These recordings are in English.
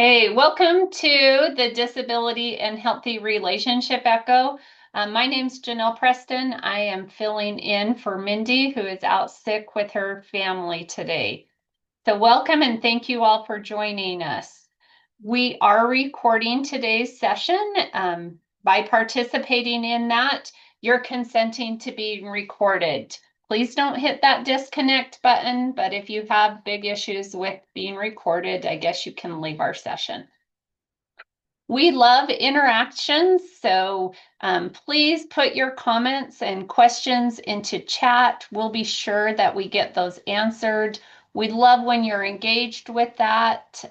Hey, welcome to the Disability and Healthy Relationship Echo. My name's Janelle Preston. I am filling in for Mindy, who is out sick with her family today. So welcome and thank you all for joining us. We are recording today's session. By participating in that, you're consenting to being recorded. Please don't hit that disconnect button, but if you have big issues with being recorded, I guess you can leave our session. We love interactions, so please put your comments and questions into chat. We'll be sure that we get those answered. We love when you're engaged with that.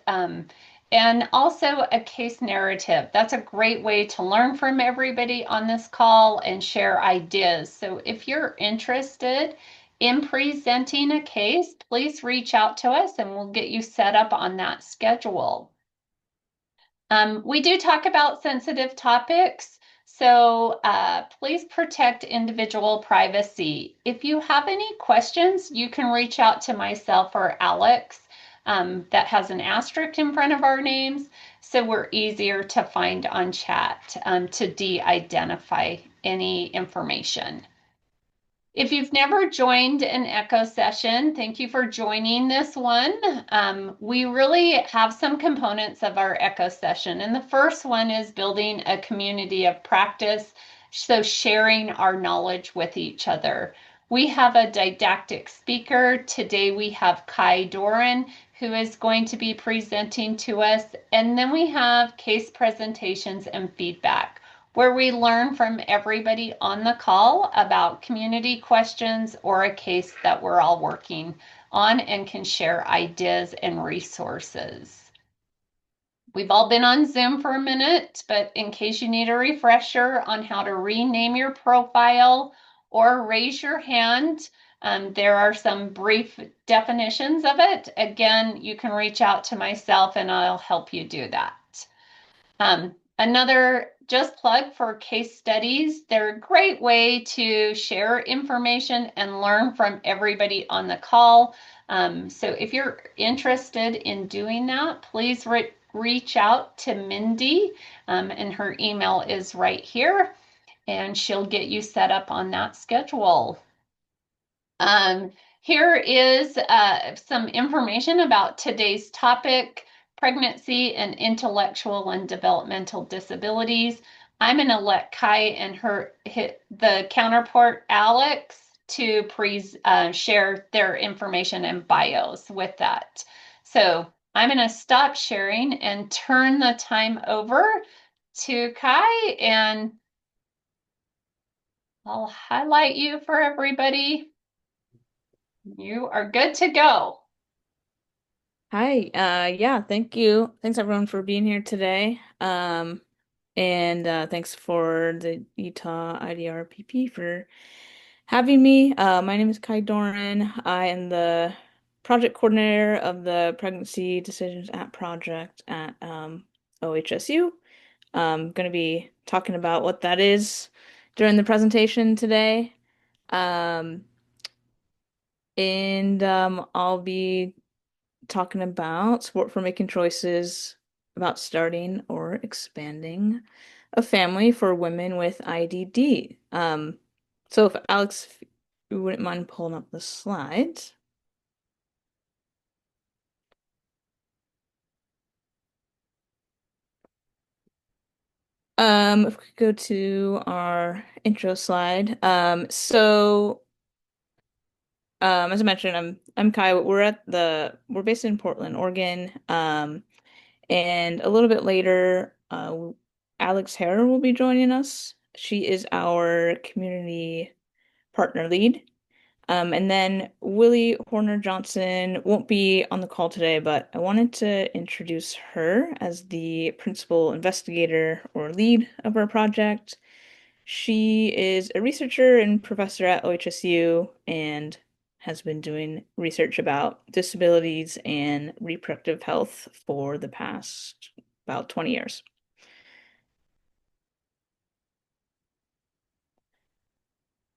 And also a case narrative. That's a great way to learn from everybody on this call and share ideas. So if you're interested in presenting a case, please reach out to us and we'll get you set up on that schedule. We do talk about sensitive topics, so please protect individual privacy. If you have any questions, you can reach out to myself or Alix. That has an asterisk in front of our names, so we're easier to find on chat to de-identify any information. If you've never joined an echo session, thank you for joining this one. We really have some components of our echo session. And the first one is building a community of practice, so sharing our knowledge with each other. We have a didactic speaker. Today we have Doran, who is going to be presenting to us. And then we have case presentations and feedback, where we learn from everybody on the call about community questions or a case that we're all working on and can share ideas and resources. We've all been on Zoom for a minute, but in case you need a refresher on how to rename your profile or raise your hand, there are some brief definitions of it. Again, you can reach out to myself and I'll help you do that. Another just plug for case studies. They're a great way to share information and learn from everybody on the call. So if you're interested in doing that, please reach out to Mindy, and her email is right here, and she'll get you set up on that schedule. Here is some information about today's topic: pregnancy and intellectual and developmental disabilities. I'm going to let Kai and the counterpart Alix to share their information and bios with that. So I'm going to stop sharing and turn the time over to Kai, and I'll highlight you for everybody. You are good to go. Hi, yeah, thank you. Thanks everyone for being here today. And thanks for the Utah IDRPP for having me. My name is Doran. I am the project coordinator of the Pregnancy Decisions App project at OHSU. I'm going to be talking about what that is during the presentation today. Um, and I'll be talking about support for making choices about starting or expanding a family for women with IDD. So if Alex, if you wouldn't mind pulling up the slides. If we could go to our intro slide. As I mentioned, I'm Kai. We're based in Portland, Oregon. And a little bit later, Alex Hare will be joining us. She is our community partner lead. And then Willie Horner Johnson won't be on the call today, but I wanted to introduce her as the principal investigator or lead of our project. She is a researcher and professor at OHSU and has been doing research about disabilities and reproductive health for the past about 20 years.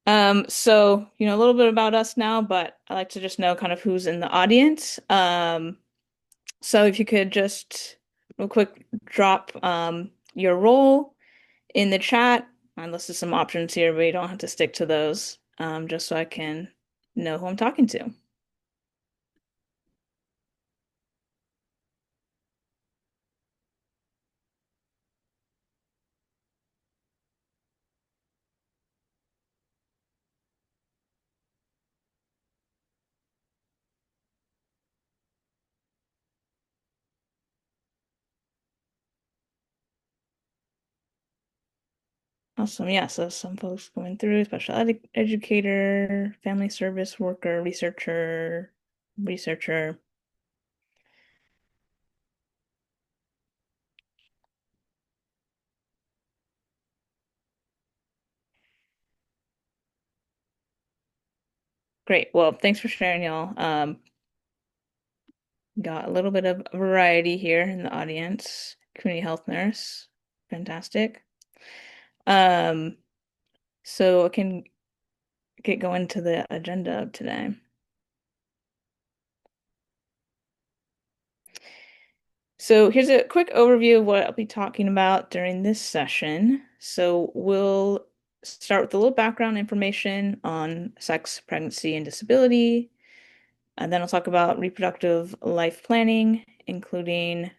A little bit about us now, but I like to just know kind of who's in the audience. So if you could just real quick drop your role in the chat. I listed some options here, but you don't have to stick to those, just so I can know who I'm talking to. Awesome. Yeah, so some folks going through special educator, family service worker, researcher. Great. Well, thanks for sharing, y'all. Got a little bit of variety here in the audience. Community health nurse. Fantastic. Um, so I can get going to the agenda of today. So here's a quick overview of what I'll be talking about during this session. So we'll start with a little background information on sex, pregnancy, and disability. And then I'll talk about reproductive life planning, including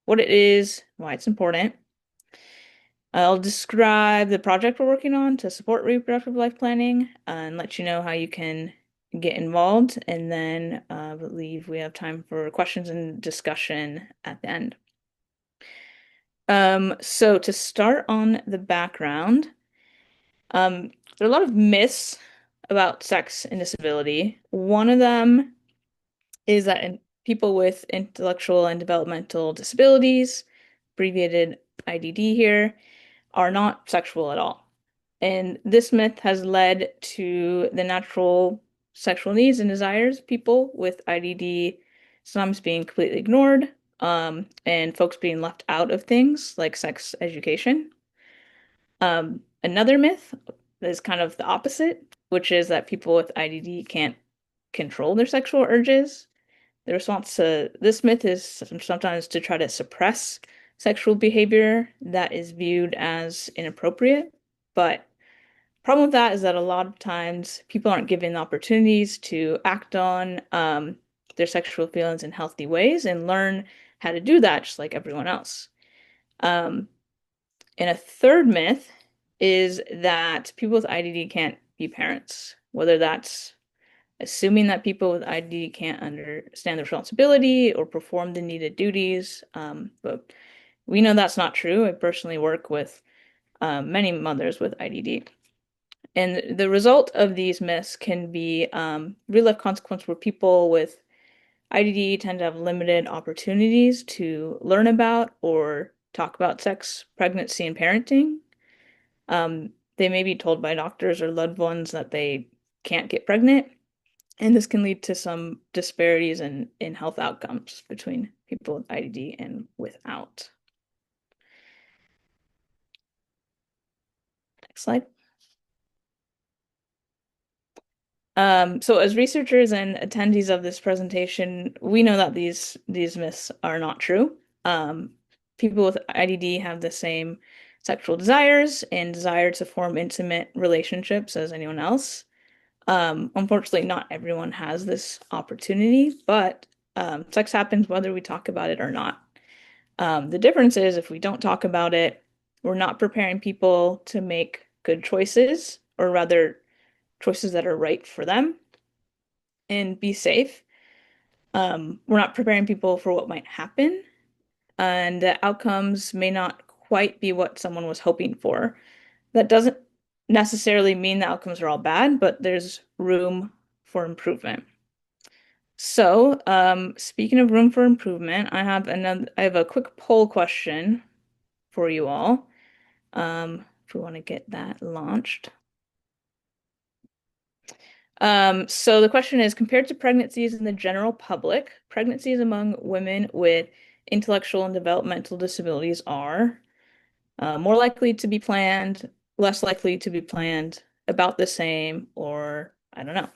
what it is, why it's important. I'll describe the project we're working on to support reproductive life planning and let you know how you can get involved. And then I believe we have time for questions and discussion at the end. So to start on the background, there are a lot of myths about sex and disability. One of them is that people with intellectual and developmental disabilities, abbreviated IDD here, are not sexual at all. And this myth has led to the natural sexual needs and desires of people with IDD sometimes being completely ignored, and folks being left out of things like sex education. Another myth is kind of the opposite, which is that people with IDD can't control their sexual urges. The response to this myth is sometimes to try to suppress sexual behavior that is viewed as inappropriate. But problem with that is that a lot of times people aren't given opportunities to act on their sexual feelings in healthy ways and learn how to do that just like everyone else. Um, and a third myth is that people with IDD can't be parents, whether that's assuming that people with IDD can't understand the responsibility or perform the needed duties. But we know that's not true. I personally work with many mothers with IDD. And the result of these myths can be real life consequence where people with IDD tend to have limited opportunities to learn about or talk about sex, pregnancy, and parenting. They may be told by doctors or loved ones that they can't get pregnant, and this can lead to some disparities in health outcomes between people with IDD and without. Next slide. So as researchers and attendees of this presentation, we know that these myths are not true. People with IDD have the same sexual desires and desire to form intimate relationships as anyone else. Unfortunately, not everyone has this opportunity, but sex happens whether we talk about it or not. The difference is if we don't talk about it, we're not preparing people to make good choices, or rather, choices that are right for them and be safe. We're not preparing people for what might happen, and the outcomes may not quite be what someone was hoping for. That doesn't necessarily mean the outcomes are all bad, but there's room for improvement. So, speaking of room for improvement, I have a quick poll question for you all. If we want to get that launched. So the question is, compared to pregnancies in the general public, pregnancies among women with intellectual and developmental disabilities are more likely to be planned, less likely to be planned, about the same, or I don't know.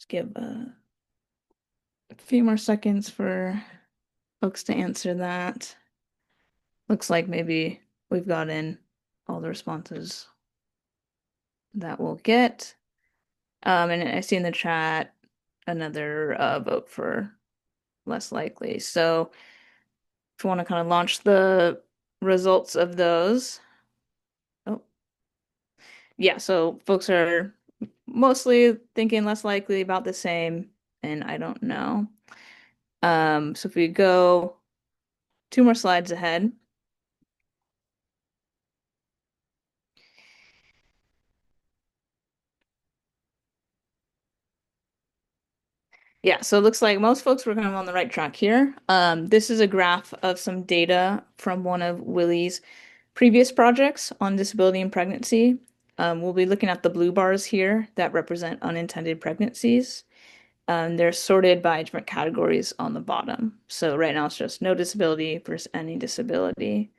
Just give a few more seconds for folks to answer that. Looks like maybe we've got in all the responses that we'll get. And I see in the chat another vote for less likely. So if you want to kind of launch the results of those. Oh, yeah, so folks are mostly thinking less likely, about the same, and I don't know. So if we go two more slides ahead. Yeah, so it looks like most folks were kind of on the right track here. This is a graph of some data from one of Willie's previous projects on disability and pregnancy. We'll be looking at the blue bars here that represent unintended pregnancies. They're sorted by different categories on the bottom. So right now it's just no disability versus any disability.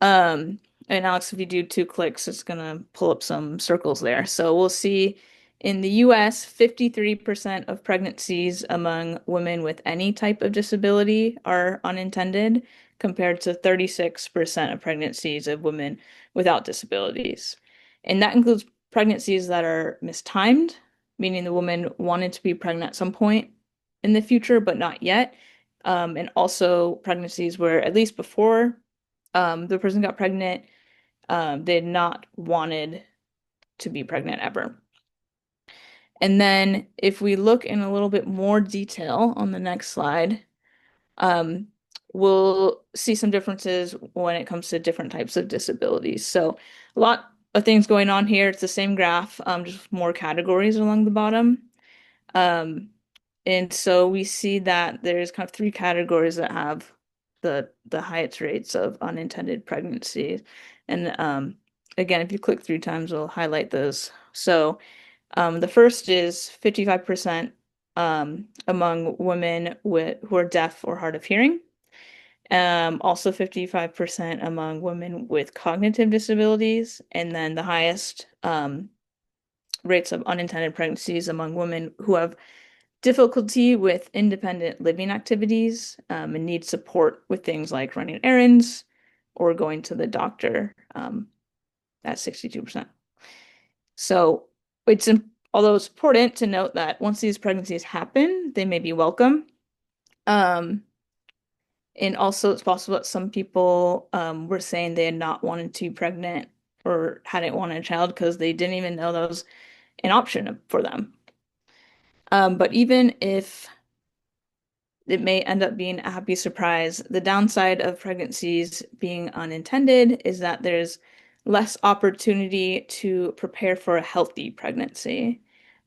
Um, and Alex, if you do two clicks, it's gonna pull up some circles there. So we'll see in the US, 53% of pregnancies among women with any type of disability are unintended, compared to 36% of pregnancies of women without disabilities. And that includes pregnancies that are mistimed, meaning the woman wanted to be pregnant at some point in the future, but not yet. And also pregnancies where, at least before the person got pregnant, they had not wanted to be pregnant ever. And then if we look in a little bit more detail on the next slide, um, we'll see some differences when it comes to different types of disabilities. So a lot of things going on here. It's the same graph, just more categories along the bottom. Um, and so we see that there's kind of three categories that have the highest rates of unintended pregnancies. And again, if you click 3 times, it'll highlight those. So the first is 55% among women who are deaf or hard of hearing. Also 55% among women with cognitive disabilities, and then the highest rates of unintended pregnancies among women who have difficulty with independent living activities, and need support with things like running errands or going to the doctor, at 62%. So it's although it's important to note that once these pregnancies happen, they may be welcome. Um, and also it's possible that some people were saying they had not wanted to be pregnant or hadn't wanted a child because they didn't even know that was an option for them. But even if it may end up being a happy surprise, the downside of pregnancies being unintended is that there's less opportunity to prepare for a healthy pregnancy.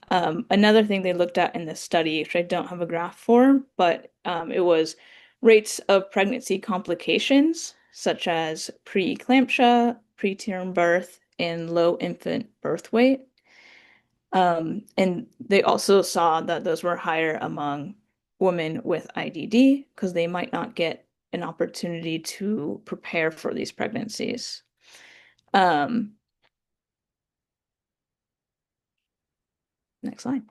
Another thing they looked at in this study, which I don't have a graph for, but it was rates of pregnancy complications, such as preeclampsia, preterm birth, and low infant birth weight. And they also saw that those were higher among women with IDD because they might not get an opportunity to prepare for these pregnancies. Um, Next slide.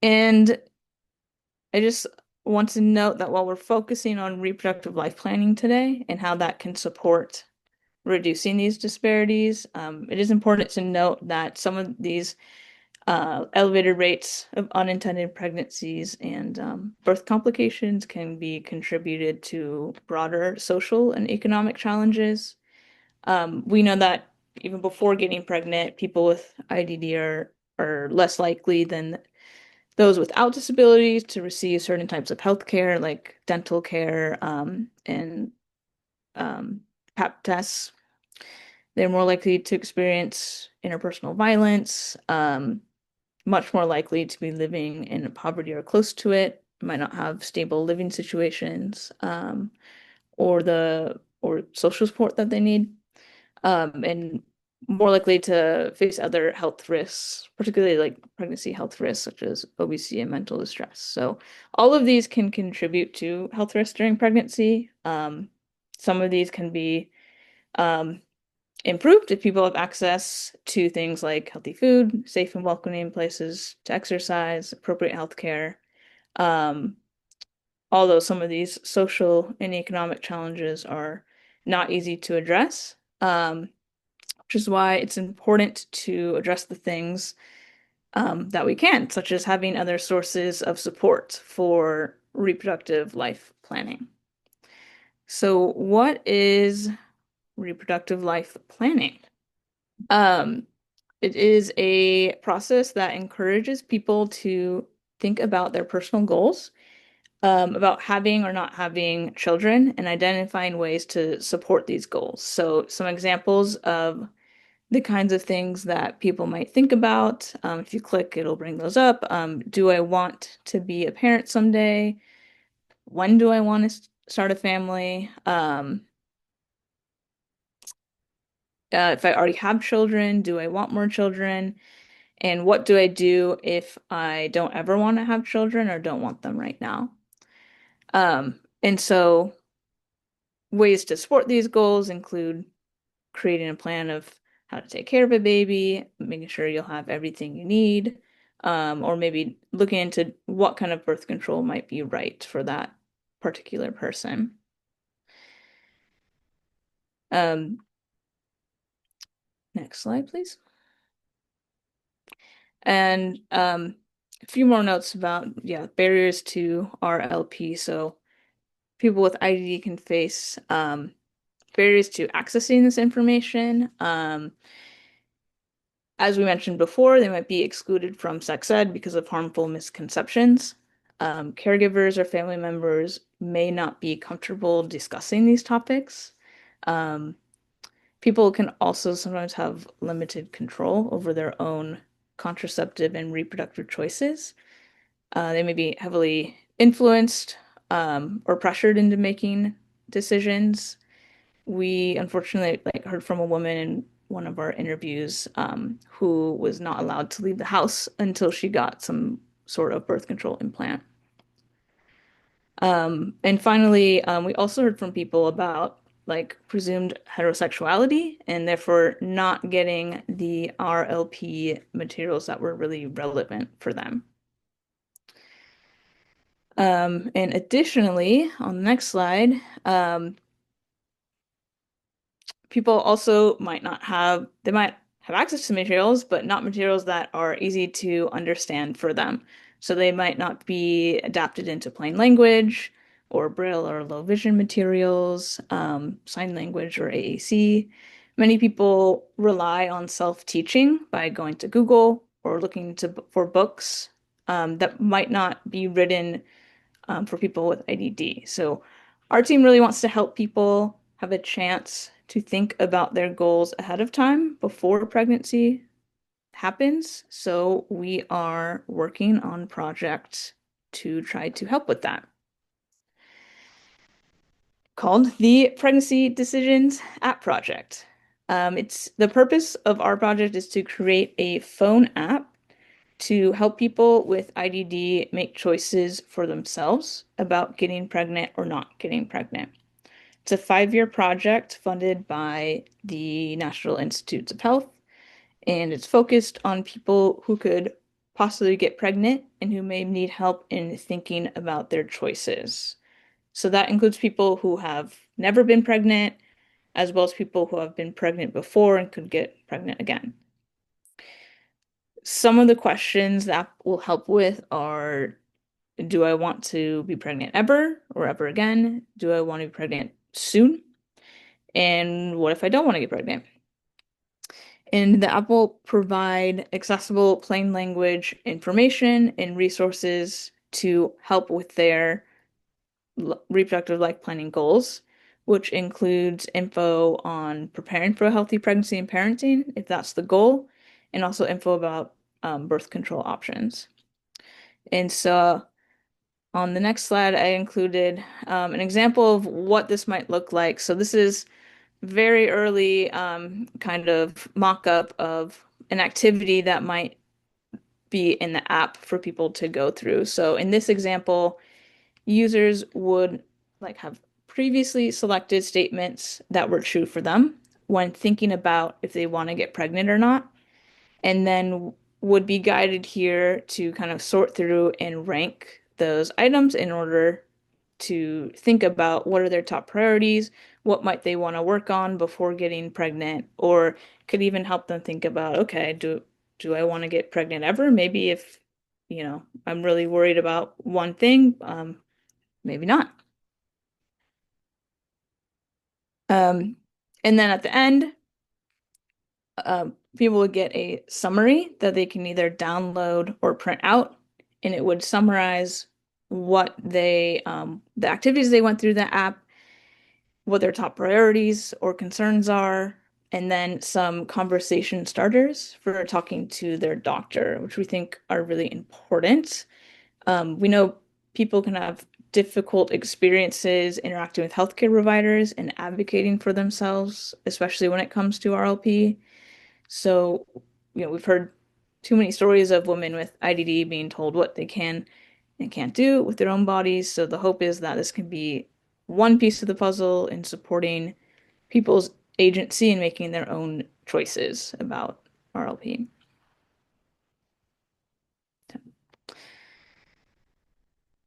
And I just want to note that while we're focusing on reproductive life planning today and how that can support reducing these disparities, it is important to note that some of these elevated rates of unintended pregnancies and birth complications can be contributed to broader social and economic challenges. We know that even before getting pregnant, people with IDD are less likely than those without disabilities to receive certain types of health care, like dental care, and PAP tests. They're more likely to experience interpersonal violence, much more likely to be living in poverty or close to it, might not have stable living situations, or social support that they need, and more likely to face other health risks, particularly like pregnancy health risks such as obesity and mental distress. So all of these can contribute to health risks during pregnancy. Some of these can be improved if people have access to things like healthy food, safe and welcoming places to exercise, appropriate healthcare. Um, Although some of these social and economic challenges are not easy to address, which is why it's important to address the things that we can, such as having other sources of support for reproductive life planning. So, what is reproductive life planning? Um, it is a process that encourages people to think about their personal goals, about having or not having children, and identifying ways to support these goals. So, some examples of the kinds of things that people might think about. If you click, it'll bring those up. Do I want to be a parent someday? When do I want to start a family? If I already have children, do I want more children? And what do I do if I don't ever want to have children or don't want them right now? And so ways to support these goals include creating a plan of how to take care of a baby, making sure you'll have everything you need, or maybe looking into what kind of birth control might be right for that particular person. Um, Next slide, please. And a few more notes about, yeah, barriers to RLP. So people with IDD can face barriers to accessing this information. As we mentioned before, they might be excluded from sex ed because of harmful misconceptions. Caregivers or family members may not be comfortable discussing these topics. Um, People can also sometimes have limited control over their own contraceptive and reproductive choices. They may be heavily influenced or pressured into making decisions. We unfortunately heard from a woman in one of our interviews who was not allowed to leave the house until she got some sort of birth control implant. And finally, we also heard from people about presumed heterosexuality and therefore not getting the RLP materials that were really relevant for them. And additionally, on the next slide, people also might not have, they might have access to materials, but not materials that are easy to understand for them. So they might not be adapted into plain language or Braille or low vision materials, sign language or AAC. Many people rely on self-teaching by going to Google or looking for books that might not be written for people with IDD. So our team really wants to help people have a chance to think about their goals ahead of time before pregnancy happens. So we are working on projects to try to help with that. Called the Pregnancy Decisions App Project. It's the purpose of our project is to create a phone app to help people with IDD make choices for themselves about getting pregnant or not getting pregnant. It's a 5-year project funded by the National Institutes of Health, and it's focused on people who could possibly get pregnant and who may need help in thinking about their choices. So that includes people who have never been pregnant, as well as people who have been pregnant before and could get pregnant again. Some of the questions that will help with are, do I want to be pregnant ever or ever again? Do I want to be pregnant soon? And what if I don't want to get pregnant? And the app will provide accessible plain language information and resources to help with their reproductive life planning goals, which includes info on preparing for a healthy pregnancy and parenting, if that's the goal, and also info about birth control options. And so on the next slide, I included an example of what this might look like. So this is very early kind of mock-up of an activity that might be in the app for people to go through. So in this example, users would have previously selected statements that were true for them, when thinking about if they want to get pregnant or not, and then would be guided here to kind of sort through and rank those items in order to think about what are their top priorities, what might they want to work on before getting pregnant, or could even help them think about, okay, do I want to get pregnant ever? Maybe if, I'm really worried about one thing, maybe not. Um, and then at the end, people would get a summary that they can either download or print out, and it would summarize the activities they went through the app, what their top priorities or concerns are, and then some conversation starters for talking to their doctor, which we think are really important. We know people can have difficult experiences interacting with healthcare providers and advocating for themselves, especially when it comes to RLP. So, we've heard too many stories of women with IDD being told what they can and can't do with their own bodies. So the hope is that this can be one piece of the puzzle in supporting people's agency and making their own choices about RLP.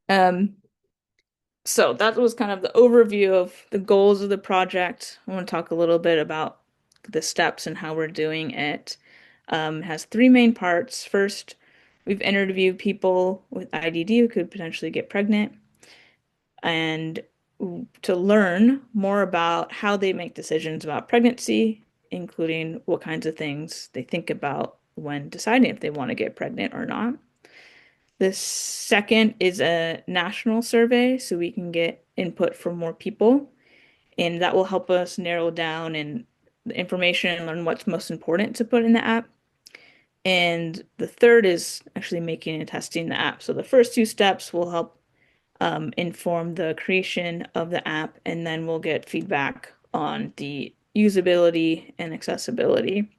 Um, so that was kind of the overview of the goals of the project. I want to talk a little bit about the steps and how we're doing it. It has three main parts. First, we've interviewed people with IDD who could potentially get pregnant, and to learn more about how they make decisions about pregnancy, including what kinds of things they think about when deciding if they want to get pregnant or not. The second is a national survey, so we can get input from more people, and that will help us narrow down and the information and learn what's most important to put in the app. And the third is actually making and testing the app. So the first two steps will help inform the creation of the app, and then we'll get feedback on the usability and accessibility,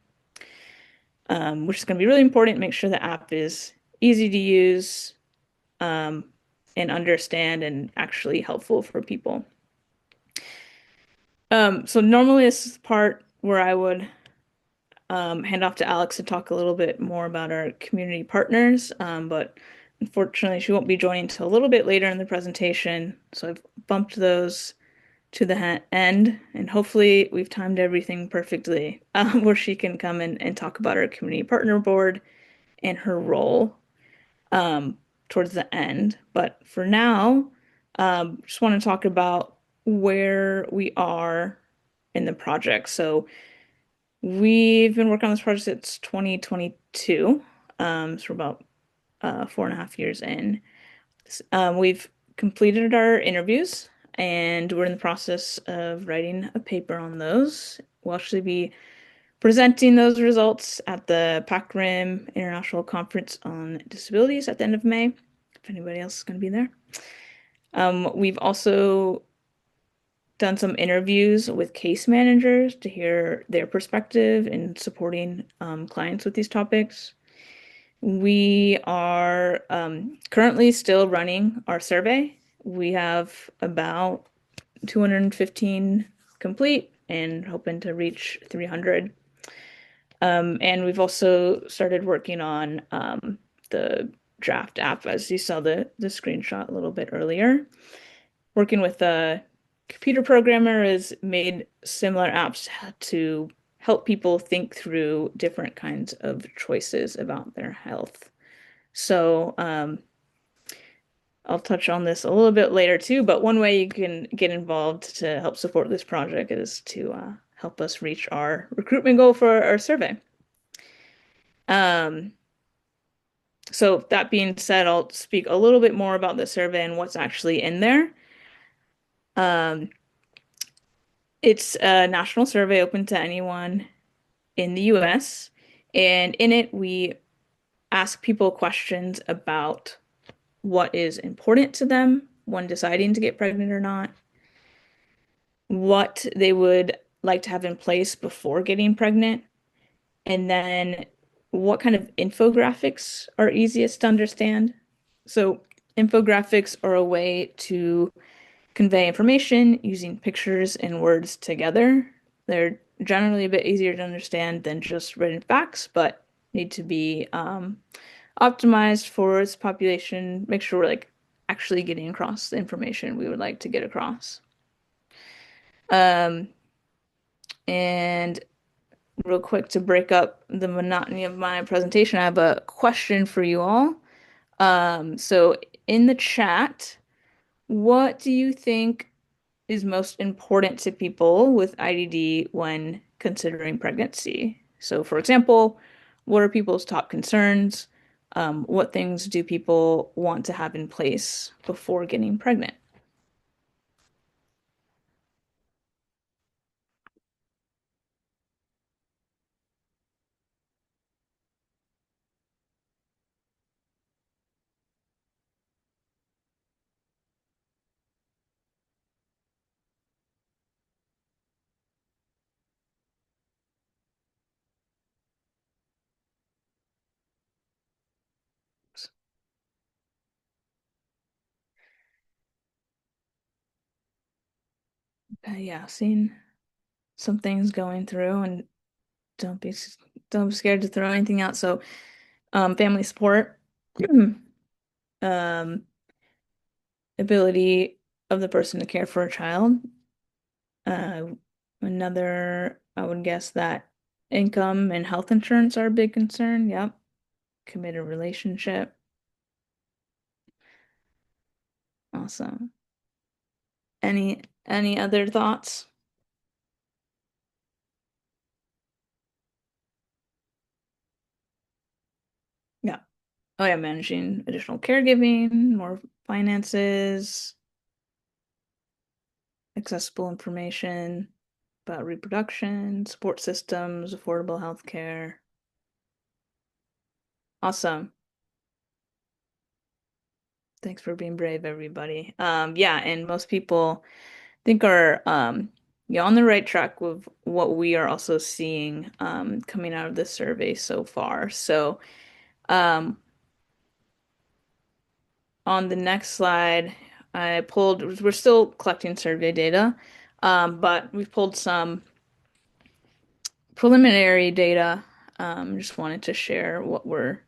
which is going to be really important. Make sure the app is easy to use, um, and understand and actually helpful for people. So normally this is the part where I would hand off to Alix to talk a little bit more about our community partners, but unfortunately she won't be joining until a little bit later in the presentation, so I've bumped those to the end, and hopefully we've timed everything perfectly, where she can come in and talk about our community partner board and her role towards the end. But for now, just want to talk about where we are in the project. So we've been working on this project since 2022. So we're about 4.5 years in. We've completed our interviews and we're in the process of writing a paper on those. We'll actually be presenting those results at the PAC-RIM International Conference on Disabilities at the end of May, if anybody else is going to be there. We've also done some interviews with case managers to hear their perspective in supporting clients with these topics. We are currently still running our survey. We have about 215 complete and hoping to reach 300. And we've also started working on the draft app, as you saw the screenshot a little bit earlier. Working with a computer programmer has made similar apps to help people think through different kinds of choices about their health. So I'll touch on this a little bit later too, but one way you can get involved to help support this project is to help us reach our recruitment goal for our survey. Um, so that being said, I'll speak a little bit more about the survey and what's actually in there. Um, it's a national survey open to anyone in the US, and in it we ask people questions about what is important to them when deciding to get pregnant or not, what they would like to have in place before getting pregnant, and then what kind of infographics are easiest to understand. So, infographics are a way to convey information using pictures and words together. They're generally a bit easier to understand than just written facts, but need to be optimized for its population. Make sure we're like actually getting across the information we would like to get across. Um, and real quick to break up the monotony of my presentation, I have a question for you all. So in the chat, what do you think is most important to people with IDD when considering pregnancy? So, for example, what are people's top concerns? What things do people want to have in place before getting pregnant? Yeah, seeing some things going through and don't be don't be scared to throw anything out. So, family support, um, ability of the person to care for a child. Uh, Another, I would guess that income and health insurance are a big concern. Yep. Committed relationship. Awesome. Any other thoughts? Yeah. Oh yeah, managing additional caregiving, more finances, accessible information about reproduction, support systems, affordable health care. Awesome. Thanks for being brave, everybody. Yeah, and most people think are yeah, on the right track with what we are also seeing coming out of this survey so far. So um, on the next slide, I pulled, we're still collecting survey data, but we've pulled some preliminary data. Just wanted to share what we're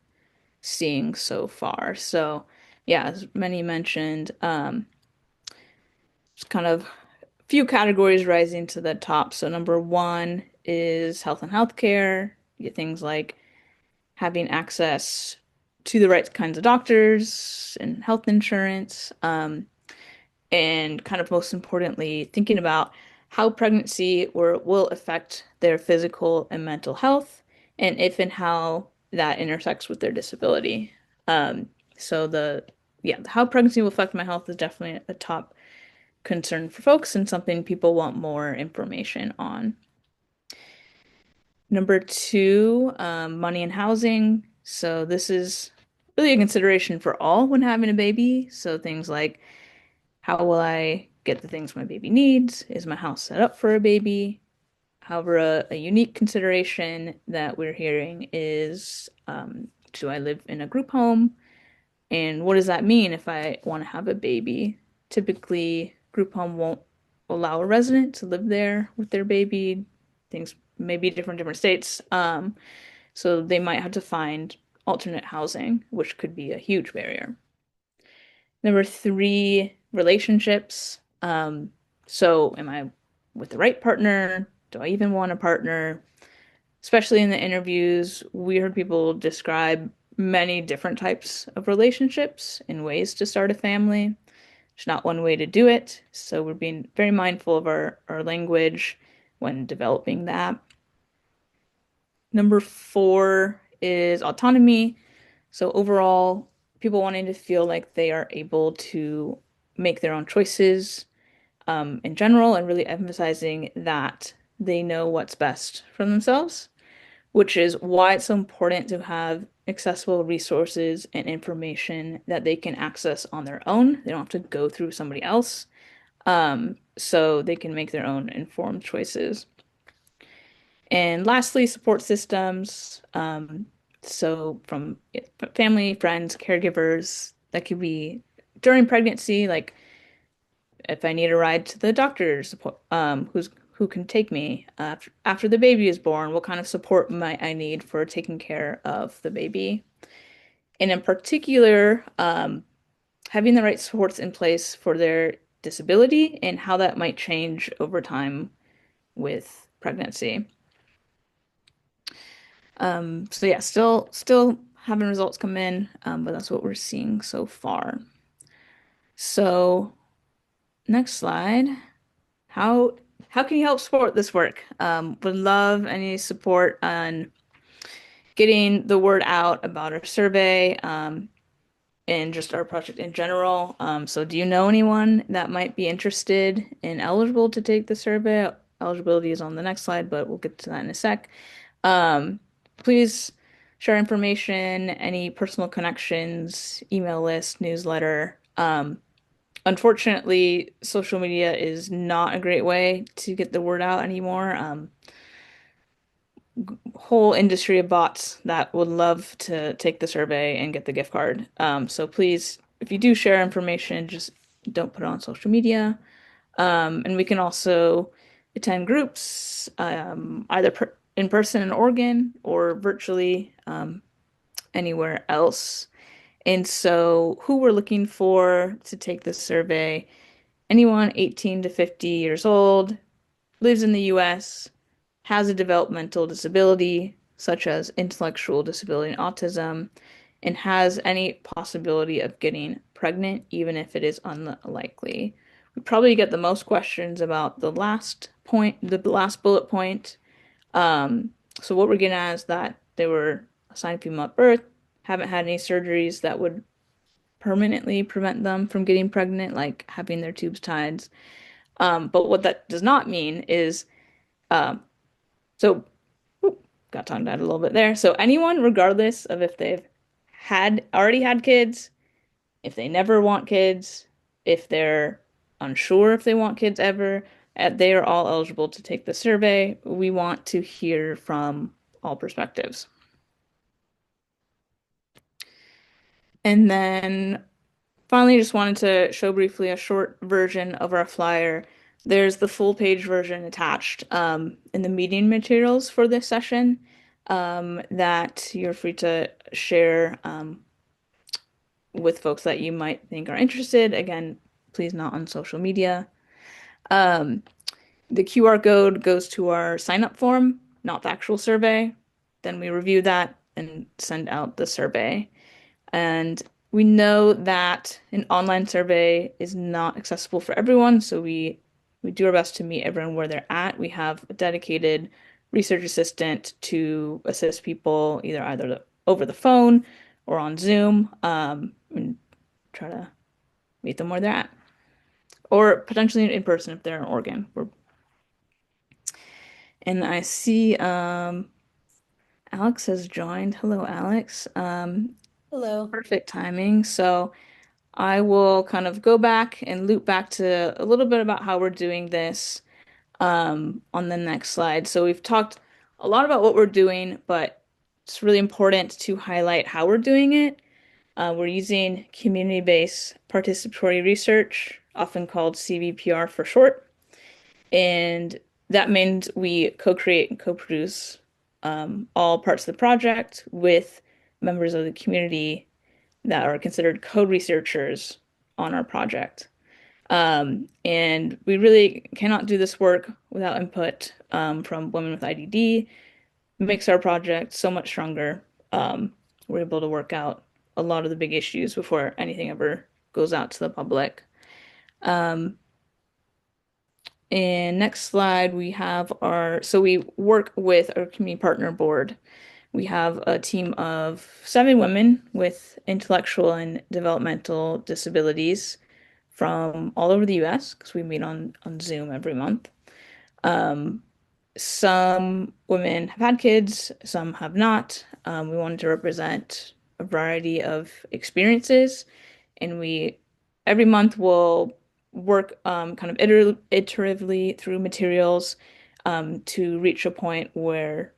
seeing so far. So yeah, as many mentioned, it's kind of few categories rising to the top. So number one is health and healthcare. You get things like having access to the right kinds of doctors and health insurance. And kind of most importantly, thinking about how pregnancy will affect their physical and mental health, and if and how that intersects with their disability. Um, so yeah, how pregnancy will affect my health is definitely a top concern for folks and something people want more information on. Number two, money and housing. So this is really a consideration for all when having a baby. So things like how will I get the things my baby needs? Is my house set up for a baby? However, a unique consideration that we're hearing is do I live in a group home? And what does that mean if I want to have a baby? Typically, group home won't allow a resident to live there with their baby. Things may be different, different states. So they might have to find alternate housing, which could be a huge barrier. Number three, relationships. So am I with the right partner? Do I even want a partner? Especially in the interviews, we heard people describe many different types of relationships and ways to start a family. There's not one way to do it, so we're being very mindful of our language when developing that. Number four is autonomy. So overall, people wanting to feel like they are able to make their own choices in general, and really emphasizing that they know what's best for themselves, which is why it's so important to have accessible resources and information that they can access on their own. They don't have to go through somebody else, so they can make their own informed choices. And lastly, support systems. So from family, friends, caregivers, that could be during pregnancy, like if I need a ride to the doctor, support, who can take me after the baby is born, what kind of support might I need for taking care of the baby. And in particular, having the right supports in place for their disability and how that might change over time with pregnancy. So yeah, still having results come in, but that's what we're seeing so far. So next slide. How how can you help support this work? Would love any support on getting the word out about our survey, and just our project in general. So do you know anyone that might be interested and eligible to take the survey? Eligibility is on the next slide, but we'll get to that in a sec. Please share information, any personal connections, email list, newsletter. Unfortunately, social media is not a great way to get the word out anymore. Whole industry of bots that would love to take the survey and get the gift card. So please, if you do share information, just don't put it on social media. And we can also attend groups, either in person in Oregon or virtually anywhere else. And so, who we're looking for to take this survey, anyone 18 to 50 years old, lives in the US, has a developmental disability, such as intellectual disability and autism, and has any possibility of getting pregnant, even if it is unlikely. We probably get the most questions about the last point, the last bullet point. Um, so what we're getting at is that they were assigned female at birth, haven't had any surgeries that would permanently prevent them from getting pregnant, like having their tubes tied. But what that does not mean is, um, so got tongue tied a little bit there. So anyone, regardless of if they've had already had kids, if they never want kids, if they're unsure if they want kids ever, they are all eligible to take the survey. We want to hear from all perspectives. And then finally, just wanted to show briefly a short version of our flyer. There's the full page version attached in the meeting materials for this session that you're free to share with folks that you might think are interested. Again, please not on social media. Um, the QR code goes to our sign up form, not the actual survey. Then we review that and send out the survey. And we know that an online survey is not accessible for everyone, so we do our best to meet everyone where they're at. We have a dedicated research assistant to assist people either over the phone or on Zoom, and try to meet them where they're at, or potentially in person if they're in Oregon. And I see Alix has joined. Hello, Alix. Hello. Perfect timing. So I will kind of go back and loop back to a little bit about how we're doing this on the next slide. So we've talked a lot about what we're doing, but it's really important to highlight how we're doing it. We're using community-based participatory research, often called CVPR for short, and that means we co-create and co-produce all parts of the project with members of the community that are considered co-researchers on our project. And we really cannot do this work without input from women with IDD. It makes our project so much stronger. We're able to work out a lot of the big issues before anything ever goes out to the public. Um, and next slide, we have so we work with our community partner board. We have a team of 7 women with intellectual and developmental disabilities from all over the US because we meet on Zoom every month. Um, some women have had kids, some have not. We wanted to represent a variety of experiences, and we every month will work kind of iteratively through materials to reach a point where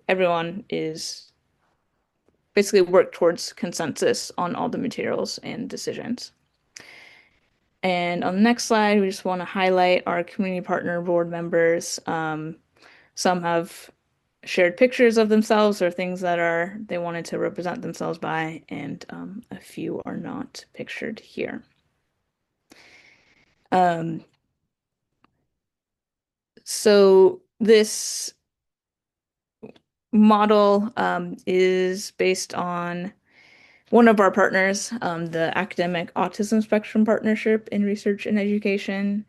everyone is basically work towards consensus on all the materials and decisions. And on the next slide, we just want to highlight our community partner board members. Some have shared pictures of themselves or things that are they wanted to represent themselves by, and a few are not pictured here. Um, so this model is based on one of our partners, the Academic Autism Spectrum Partnership in Research and Education.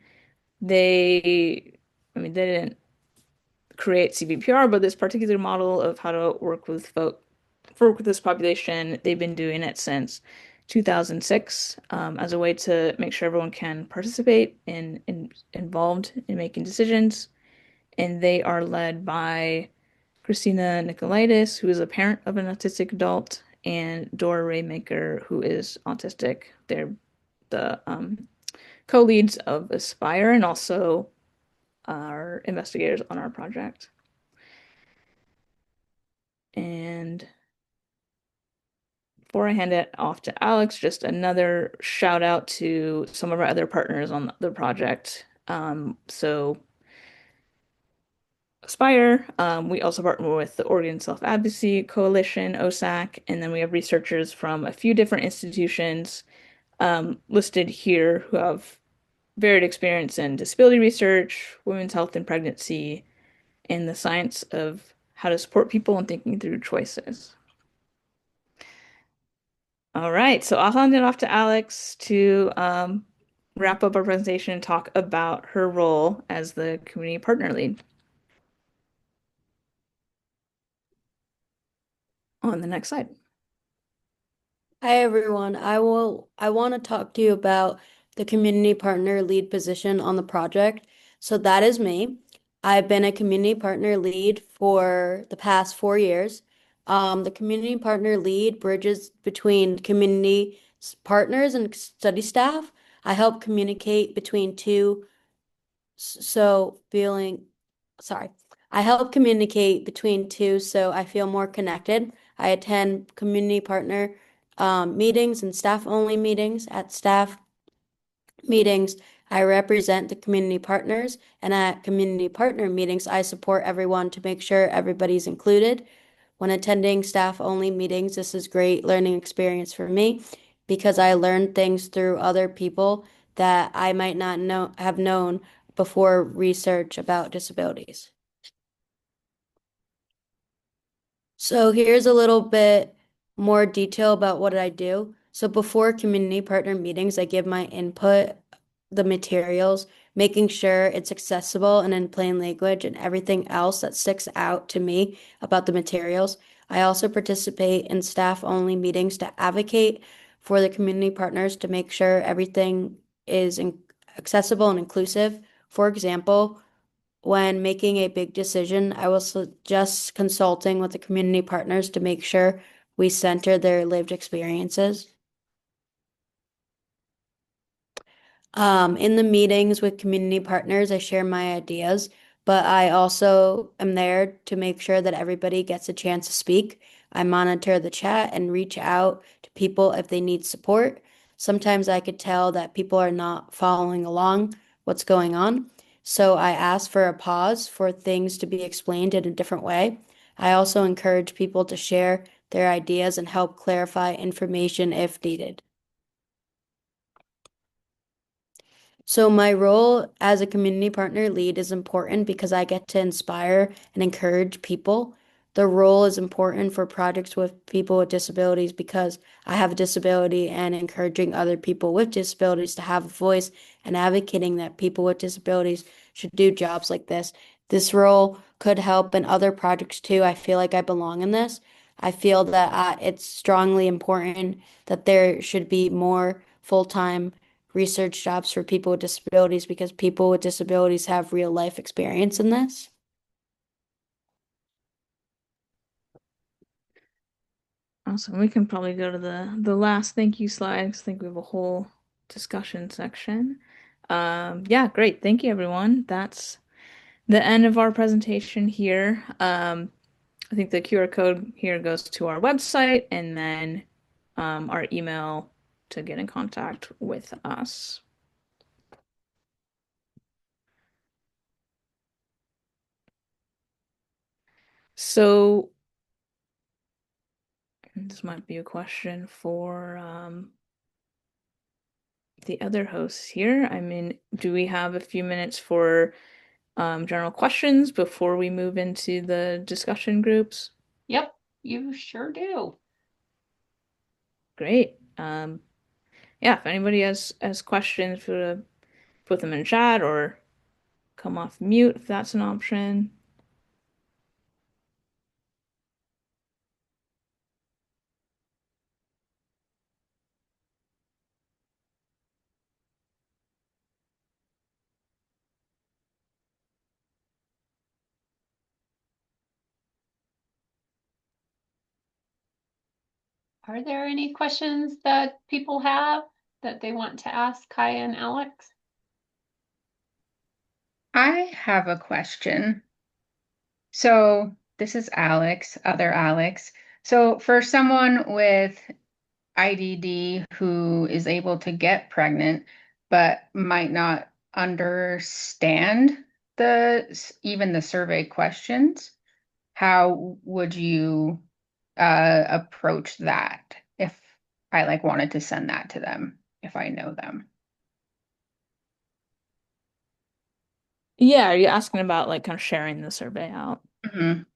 They didn't create CVPR, but this particular model of how to work with this population, they've been doing it since 2006 as a way to make sure everyone can participate and involved in making decisions. And they are led by Christina Nicolaitis, who is a parent of an autistic adult, and Dora Raymaker, who is autistic. They're the co-leads of Aspire and also are investigators on our project. And before I hand it off to Alex, just another shout out to some of our other partners on the project. So Aspire, we also partner with the Oregon Self-Advocacy Coalition, OSAC, and then we have researchers from a few different institutions listed here who have varied experience in disability research, women's health and pregnancy, and the science of how to support people in thinking through choices. All right, so I'll hand it off to Alex to wrap up our presentation and talk about her role as the community partner lead on the next slide. Hi everyone. I want to talk to you about the community partner lead position on the project. So that is me. I've been a community partner lead for the past 4 years. The community partner lead bridges between community partners and study staff. I help communicate between two, so feeling, sorry. I help communicate between two so I feel more connected. I attend community partner meetings and staff only meetings. At staff meetings, I represent the community partners, and at community partner meetings, I support everyone to make sure everybody's included. When attending staff only meetings, this is great learning experience for me because I learned things through other people that I might not have known before research about disabilities. So here's a little bit more detail about what I do. So before community partner meetings, I give my input, the materials, making sure it's accessible and in plain language and everything else that sticks out to me about the materials. I also participate in staff-only meetings to advocate for the community partners to make sure everything is accessible and inclusive. For example, when making a big decision, I will suggest consulting with the community partners to make sure we center their lived experiences. In the meetings with community partners, I share my ideas, but I also am there to make sure that everybody gets a chance to speak. I monitor the chat and reach out to people if they need support. Sometimes I could tell that people are not following along what's going on. So I ask for a pause for things to be explained in a different way. I also encourage people to share their ideas and help clarify information if needed. So my role as a community partner lead is important because I get to inspire and encourage people. The role is important for projects with people with disabilities because I have a disability and encouraging other people with disabilities to have a voice and advocating that people with disabilities should do jobs like this. This role could help in other projects too. I feel like I belong in this. I feel that it's strongly important that there should be more full-time research jobs for people with disabilities because people with disabilities have real life experience in this. Awesome. We can probably go to the last thank you slide because I think we have a whole discussion section. Yeah, great. Thank you, everyone. That's the end of our presentation here. I think the QR code here goes to our website and then our email to get in contact with us. So this might be a question for the other hosts here. I mean, do we have a few minutes for general questions before we move into the discussion groups? Yep, you sure do. Great. Yeah, if anybody has questions, put them in chat or come off mute if that's an option. Are there any questions that people have that they want to ask Kaya and Alex? I have a question. So this is Alex, other Alex. So for someone with IDD who is able to get pregnant but might not understand even the survey questions, how would you approach that if I like wanted to send that to them if I know them? Yeah, are you asking about like kind of sharing the survey out? Mhm.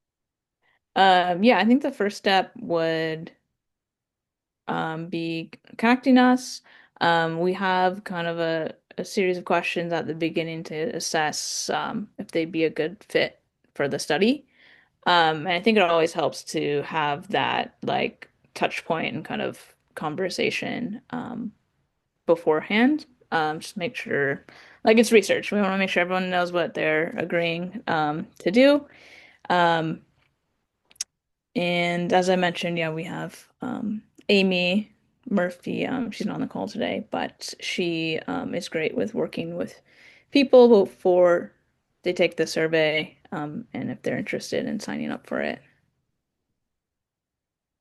Yeah, I think the first step would be connecting us. We have kind of a series of questions at the beginning to assess if they'd be a good fit for the study. And I think it always helps to have that like touch point and kind of conversation beforehand. Just make sure, like it's research. We want to make sure everyone knows what they're agreeing to do. Um, and as I mentioned, yeah, we have Amy Murphy. She's not on the call today, but she is great with working with people before they take the survey, and if they're interested in signing up for it.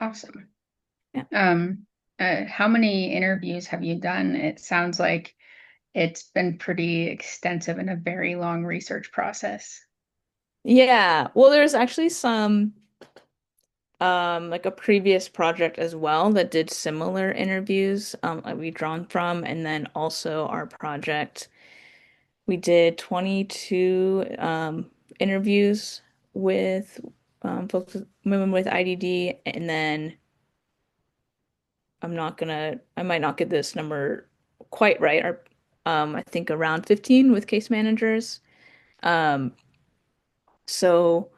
Awesome. Yeah. How many interviews have you done? It sounds like it's been pretty extensive and a very long research process. Yeah. Well, there's actually some like a previous project as well that did similar interviews like we drawn from, and then also our project we did 22 interviews with folks women with IDD, and then I might not get this number quite right, or I think around 15 with case managers. um so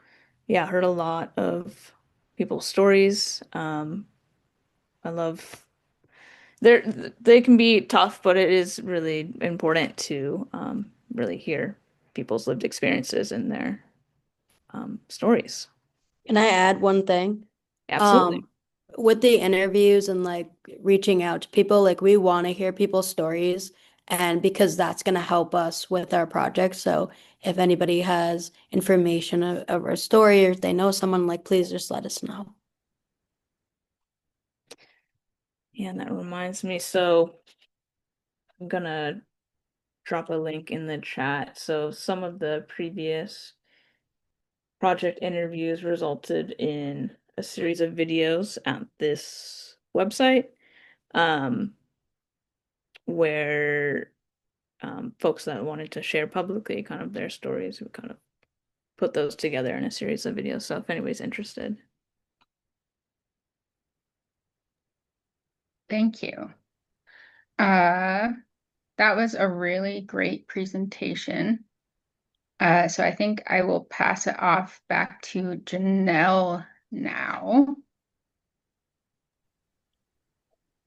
yeah, heard a lot of people's stories. I love they're they can be tough, but it is really important to really hear people's lived experiences and their stories. Can I add one thing? Absolutely. Um, with the interviews and like reaching out to people, like we want to hear people's stories, and because that's going to help us with our project. So if anybody has information of our story or if they know someone, like please just let us know. Yeah, and that reminds me. So I'm gonna drop a link in the chat. So some of the previous project interviews resulted in a series of videos at this website, um, where folks that wanted to share publicly kind of their stories would kind of put those together in a series of videos. So if anybody's interested. Thank you. Uh, that was a really great presentation. So I think I will pass it off back to Janelle now.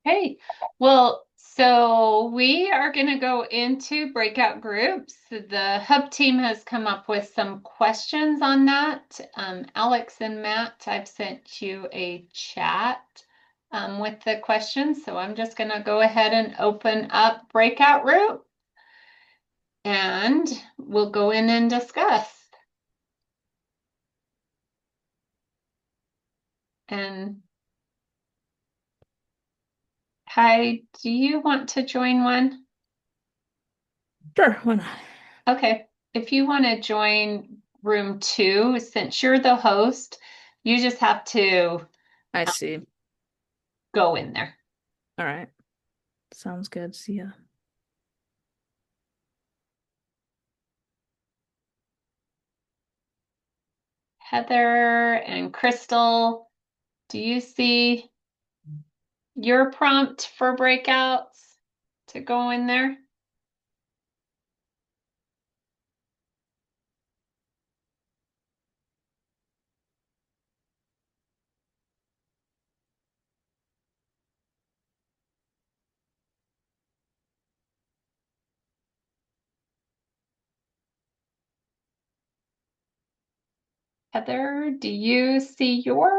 Hey, well, so we are going to go into breakout groups. The hub team has come up with some questions on that. Alex and Matt, I've sent you a chat with the questions. So I'm just going to go ahead and open up breakout room and we'll go in and discuss. And Kai, do you want to join one? Sure, why not? Okay, if you want to join room 2, since you're the host, You just have to I see. go in there. All right. Sounds good. See ya. Heather and Crystal, do you see your prompt for breakouts to go in there? Heather, do you see yours?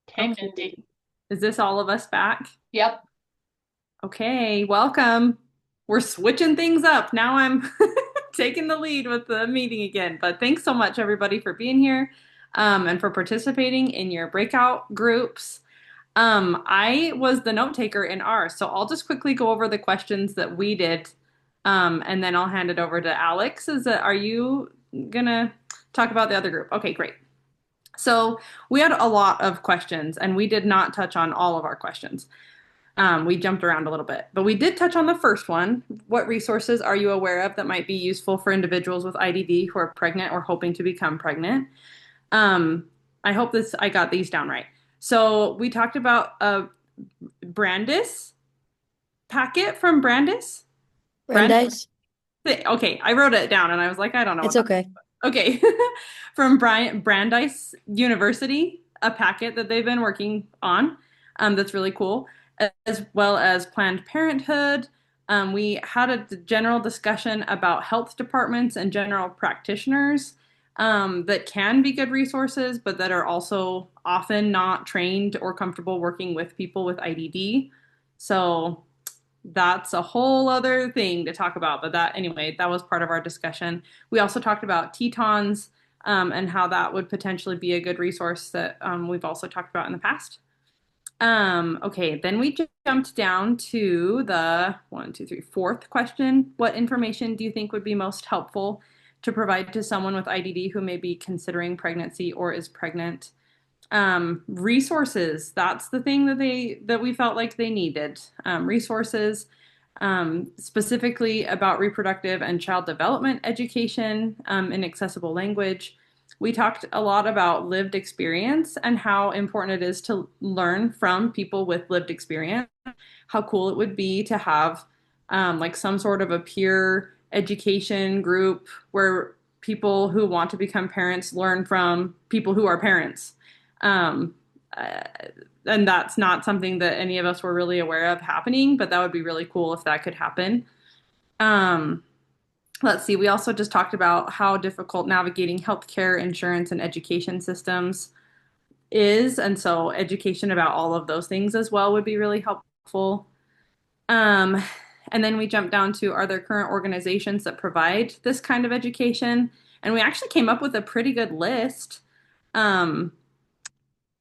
Okay, Okay. Mindy. Is this all of us back? Yep. Okay, welcome. We're switching things up. Now I'm taking the lead with the meeting again. But thanks so much, everybody, for being here and for participating in your breakout groups. I was the note taker in ours, so I'll just quickly go over the questions that we did, and then I'll hand it over to Alix. Are you gonna talk about the other group? Okay, great. So we had a lot of questions, and we did not touch on all of our questions. We jumped around a little bit, but we did touch on the first one. What resources are you aware of that might be useful for individuals with IDD who are pregnant or hoping to become pregnant? Um, I got these down right. So we talked about a Brandis packet from Brandis. Brandeis? Okay, I wrote it down and I was like, I don't know It's what that. okay. Okay, from Brandeis University, a packet that they've been working on, that's really cool, as well as Planned Parenthood. We had a general discussion about health departments and general practitioners that can be good resources, but that are also often not trained or comfortable working with people with IDD. So that's a whole other thing to talk about. But that was part of our discussion. We also talked about Tetons and how that would potentially be a good resource that we've also talked about in the past. Okay, then we jumped down to the fourth question. What information do you think would be most helpful to provide to someone with IDD who may be considering pregnancy or is pregnant? Resources, that's the thing that we felt like they needed. Resources specifically about reproductive and child development education in accessible language. We talked a lot about lived experience and how important it is to learn from people with lived experience. How cool it would be to have like some sort of a peer education group where people who want to become parents learn from people who are parents. Um, uh, and that's not something that any of us were really aware of happening, but that would be really cool if that could happen. Um, let's see, we also just talked about how difficult navigating healthcare, insurance, and education systems is. And so education about all of those things as well would be really helpful. Um, and then we jumped down to, are there current organizations that provide this kind of education? And we actually came up with a pretty good list. Um,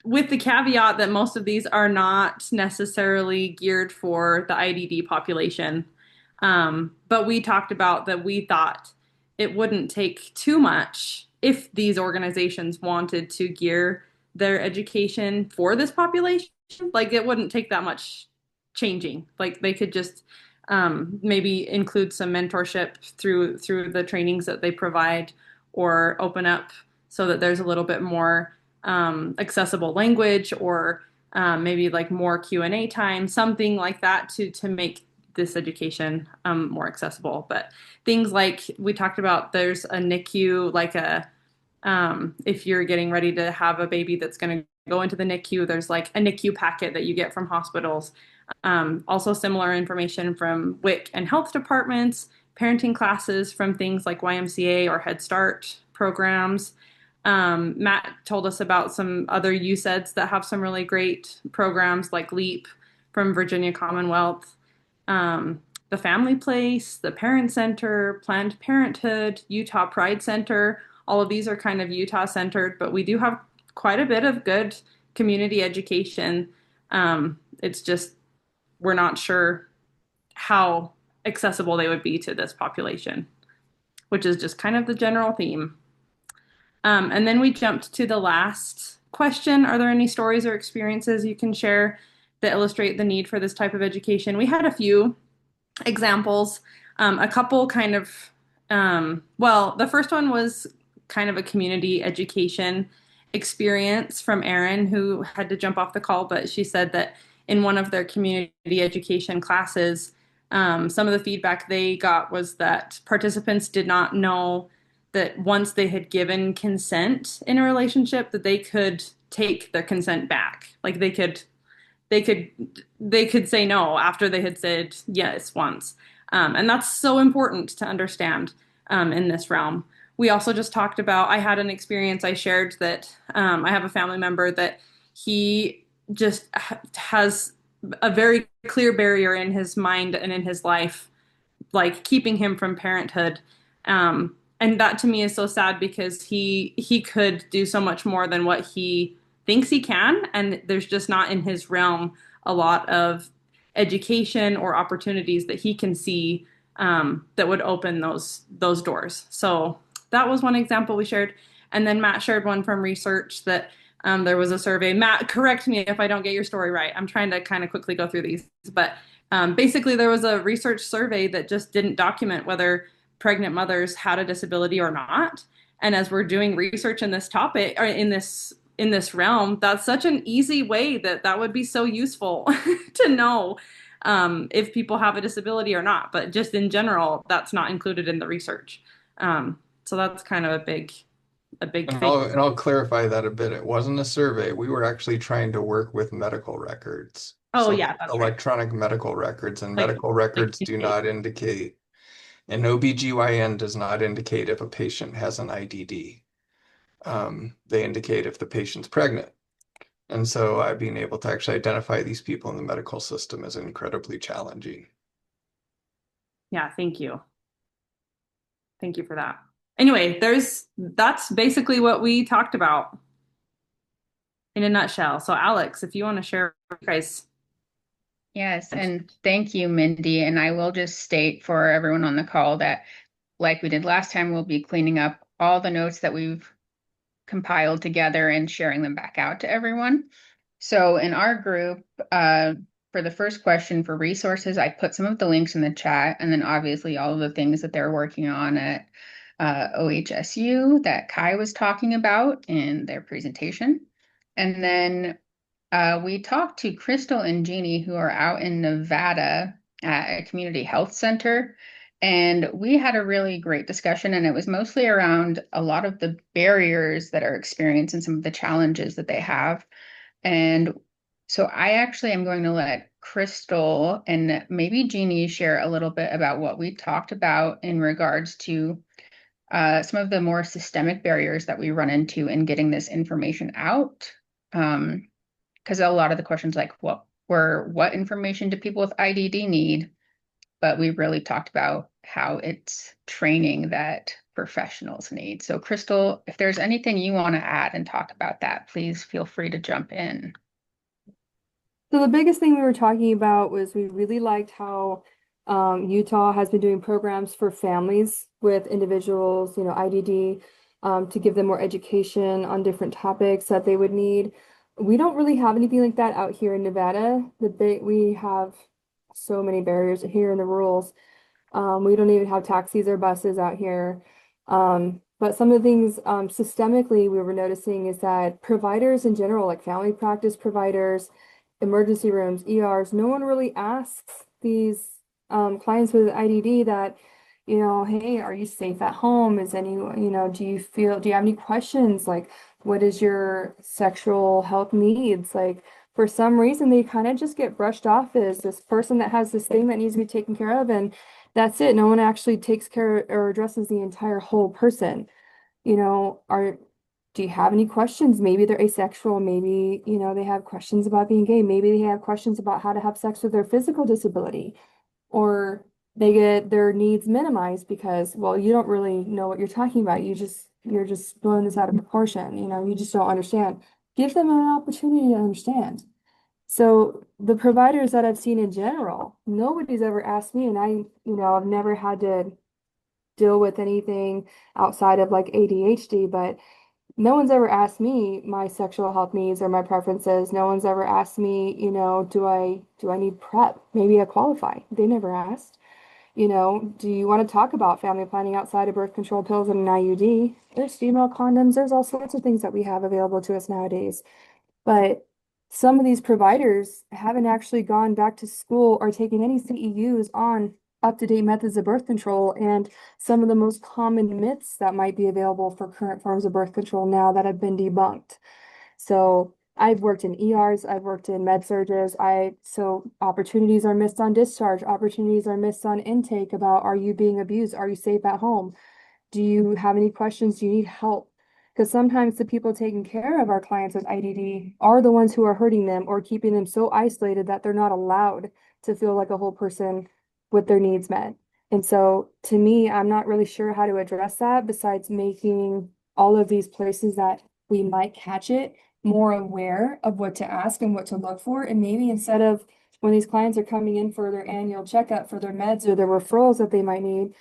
with the caveat that most of these are not necessarily geared for the IDD population. But we talked about that we thought it wouldn't take too much if these organizations wanted to gear their education for this population. Like it wouldn't take that much changing. Like they could just maybe include some mentorship through the trainings that they provide, or open up so that there's a little bit more accessible language, or maybe like more Q&A time, something like that to make this education more accessible. But things like we talked about, there's a NICU, like if you're getting ready to have a baby that's going to go into the NICU, there's like a NICU packet that you get from hospitals. Also similar information from WIC and health departments, parenting classes from things like YMCA or Head Start programs. Matt told us about some other USEDs that have some really great programs like LEAP from Virginia Commonwealth. the Family Place, the Parent Center, Planned Parenthood, Utah Pride Center. All of these are kind of Utah centered, but we do have quite a bit of good community education. It's just we're not sure how accessible they would be to this population, which is just kind of the general theme. And then we jumped to the last question. Are there any stories or experiences you can share that illustrate the need for this type of education? We had a few examples, a couple kind of, well, the first one was kind of a community education experience from Erin, who had to jump off the call, but she said that in one of their community education classes, some of the feedback they got was that participants did not know that once they had given consent in a relationship, that they could take their consent back. Like they could they could say no after they had said yes once. And that's so important to understand in this realm. We also just talked about, I had an experience I shared that I have a family member that he just has a very clear barrier in his mind and in his life, like keeping him from parenthood. And that to me is so sad because he could do so much more than what he thinks he can, and there's just not in his realm a lot of education or opportunities that he can see that would open those doors. So that was one example we shared, and then Matt shared one from research that there was a survey. Matt, correct me if I don't get your story right. I'm trying to kind of quickly go through these, but basically there was a research survey that just didn't document whether pregnant mothers had a disability or not. And as we're doing research in this topic or in this realm, that's such an easy way that would be so useful to know if people have a disability or not. But just in general, that's not included in the research. So that's kind of a big And thing. I'll clarify that a bit. It wasn't a survey. We were actually trying to work with medical records. Oh So yeah, that's right. electronic medical records, and Like, medical records do not indicate, an OBGYN does not indicate if a patient has an IDD. They indicate if the patient's pregnant. And so being able to actually identify these people in the medical system is incredibly challenging. yeah, thank you. Thank you for that. Anyway, that's basically what we talked about in a nutshell. So Alex, if you want to share, guys. Yes, and thank you, Mindy. And I will just state for everyone on the call that, like we did last time, we'll be cleaning up all the notes that we've compiled together and sharing them back out to everyone. So in our group, for the first question for resources, I put some of the links in the chat, and then obviously all of the things that they're working on at OHSU that Kai was talking about in their presentation. And then we talked to Crystal and Jeannie, who are out in Nevada at a community health center. And we had a really great discussion, and it was mostly around a lot of the barriers that are experienced and some of the challenges that they have. And so I actually am going to let Crystal and maybe Jeannie share a little bit about what we talked about in regards to some of the more systemic barriers that we run into in getting this information out. Because a lot of the questions like what information do people with IDD need? But we really talked about how it's training that professionals need. So Crystal, if there's anything you want to add and talk about that, please feel free to jump in. So the biggest thing we were talking about was we really liked how Utah has been doing programs for families with individuals, IDD, to give them more education on different topics that they would need. We don't really have anything like that out here in Nevada. We have so many barriers here in the rurals. We don't even have taxis or buses out here. But some of the things systemically we were noticing is that providers in general, like family practice providers, emergency rooms, ERs, no one really asks these clients with IDD that, hey, are you safe at home? Is anyone, do you have any questions? Like, what is your sexual health needs? Like, for some reason, they kind of just get brushed off as this person that has this thing that needs to be taken care of, and that's it. No one actually takes care or addresses the entire whole person. Do you have any questions? Maybe they're asexual. Maybe, they have questions about being gay. Maybe they have questions about how to have sex with their physical disability. or they get their needs minimized because, well, you don't really know what you're talking about. You're just blowing this out of proportion. You just don't understand. Give them an opportunity to understand. So the providers that I've seen in general, nobody's ever asked me, and I've never had to deal with anything outside of like ADHD, but no one's ever asked me my sexual health needs or my preferences. No one's ever asked me, do I need prep? Maybe I qualify. They never asked. Do you want to talk about family planning outside of birth control pills and an IUD? There's female condoms. There's all sorts of things that we have available to us nowadays. But some of these providers haven't actually gone back to school or taken any CEUs on up-to-date methods of birth control and some of the most common myths that might be available for current forms of birth control now that have been debunked. So I've worked in ERs, I've worked in med surges. So opportunities are missed on discharge, opportunities are missed on intake about, are you being abused? Are you safe at home? Do you have any questions? Do you need help? Because sometimes the people taking care of our clients with IDD are the ones who are hurting them or keeping them so isolated that they're not allowed to feel like a whole person with their needs met. And so to me, I'm not really sure how to address that besides making all of these places that we might catch it more aware of what to ask and what to look for. And maybe instead of when these clients are coming in for their annual checkup for their meds or their referrals that they might need,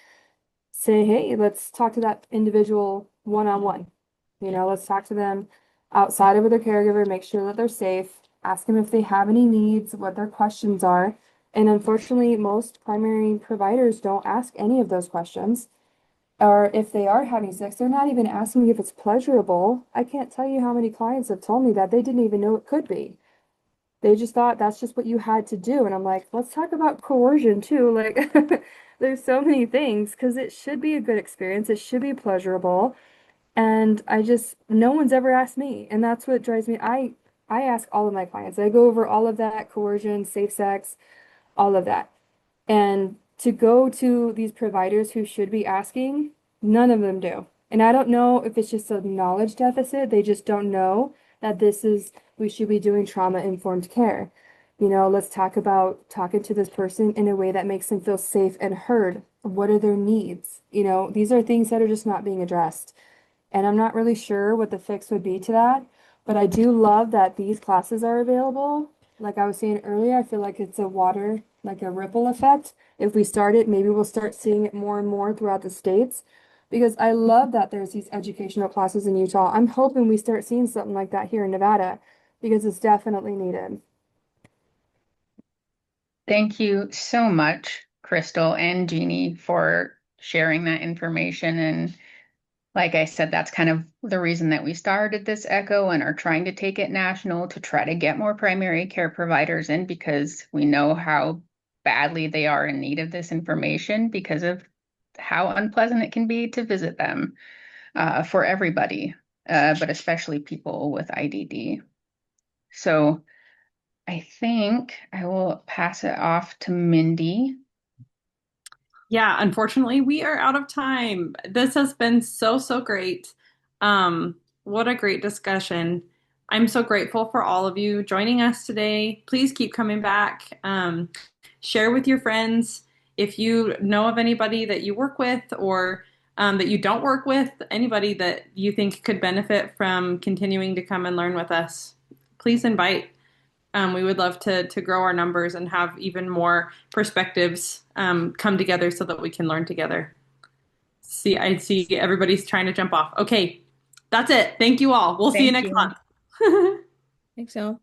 say, hey, let's talk to that individual one-on-one. Let's talk to them outside of their caregiver, make sure that they're safe, ask them if they have any needs, what their questions are. And unfortunately, most primary providers don't ask any of those questions. Or if they are having sex, they're not even asking if it's pleasurable. I can't tell you how many clients have told me that they didn't even know it could be. They just thought that's just what you had to do. And I'm like, let's talk about coercion too. Like, there's so many things because it should be a good experience. It should be pleasurable. And no one's ever asked me. And that's what drives me. I ask all of my clients. I go over all of that, coercion, safe sex, all of that. And to go to these providers who should be asking, none of them do. And I don't know if it's just a knowledge deficit. They just don't know that we should be doing trauma-informed care. Let's talk about talking to this person in a way that makes them feel safe and heard. What are their needs? These are things that are just not being addressed. And I'm not really sure what the fix would be to that, but I do love that these classes are available. Like I was saying earlier, I feel like it's like a ripple effect. If we start it, maybe we'll start seeing it more and more throughout the states because I love that there's these educational classes in Utah. I'm hoping we start seeing something like that here in Nevada because it's definitely needed. Thank you so much, Crystal and Jeannie, for sharing that information. And like I said, that's kind of the reason that we started this ECHO and are trying to take it national to try to get more primary care providers in because we know how badly they are in need of this information because of how unpleasant it can be to visit them for everybody, but especially people with IDD. So I think I will pass it off to Mindy. Yeah, unfortunately, we are out of time. This has been so, so great. What a great discussion. I'm so grateful for all of you joining us today. Please keep coming back. Share with your friends. If you know of anybody that you work with or that you don't work with, anybody that you think could benefit from continuing to come and learn with us, please invite. We would love to grow our numbers and have even more perspectives come together so that we can learn together. I see everybody's trying to jump off. Okay, that's it. Thank you all. We'll see you Thank next you. month. Thanks, y'all.